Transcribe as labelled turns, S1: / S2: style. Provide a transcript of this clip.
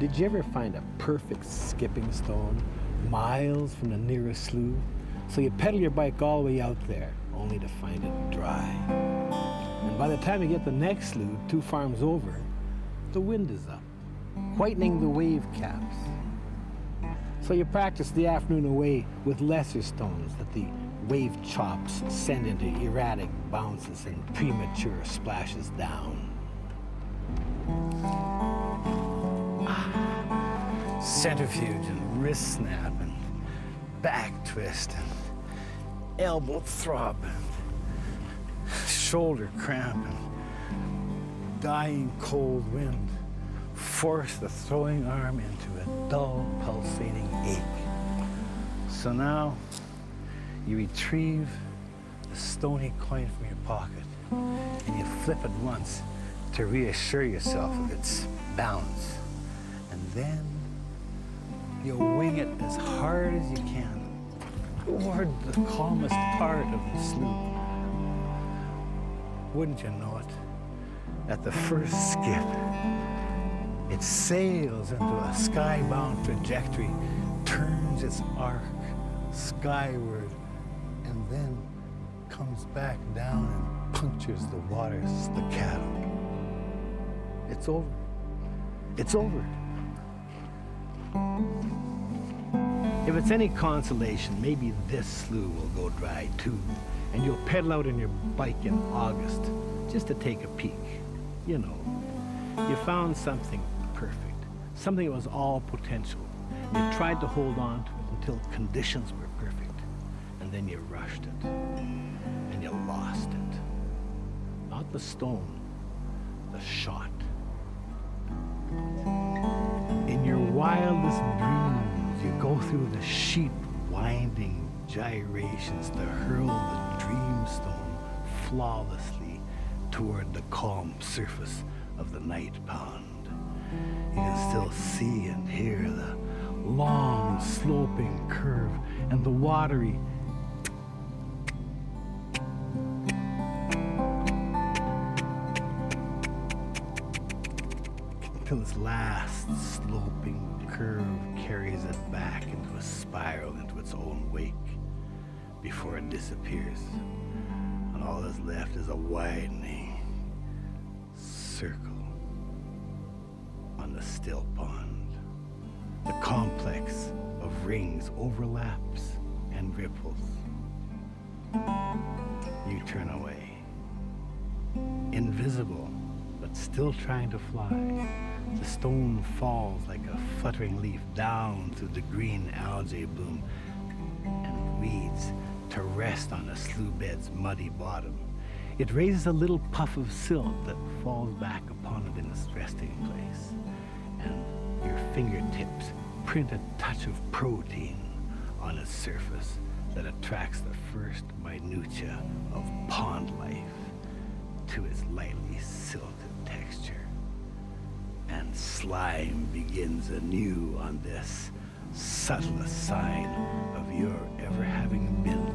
S1: Did you ever find a perfect skipping stone miles from the nearest slough? So you pedal your bike all the way out there, only to find it dry. And by the time you get the next slough, 2 farms over, the wind is up, whitening the wave caps. So you practice the afternoon away with lesser stones that the wave chops send into erratic bounces and premature splashes down. Centrifuge and wrist snap and back twist and elbow throb and shoulder cramp and dying cold wind force the throwing arm into a dull pulsating ache. So now you retrieve the stony coin from your pocket and you flip it once to reassure yourself of its balance. And then you wing it as hard as you can toward the calmest part of the slough. Wouldn't you know it? At the first skip, it sails into a skybound trajectory, turns its arc skyward, and then comes back down and punctures the water staccato. It's over. It's over. If it's any consolation, maybe this slough will go dry too, and you'll pedal out on your bike in August just to take a peek. You know, you found something perfect, something that was all potential. You tried to hold on to it until conditions were perfect, and then you rushed it, and you lost it. Not the stone, the shot. In your wildest dreams, you go through the sheep winding gyrations to hurl the dream stone flawlessly toward the calm surface of the night pond. You can still see and hear the long sloping curve and the watery until its last sloping curve carries it back into a spiral into its own wake before it disappears. And all that's left is a widening circle on the still pond. The complex of rings overlaps and ripples. You turn away. Invisible, but still trying to fly. The stone falls like a fluttering leaf down through the green algae bloom and weeds to rest on the slough bed's muddy bottom. It raises a little puff of silt that falls back upon it in its resting place. And your fingertips print a touch of protein on its surface that attracts the first minutiae of pond life to its lightly silted texture. And slime begins anew on this subtlest sign of your ever having been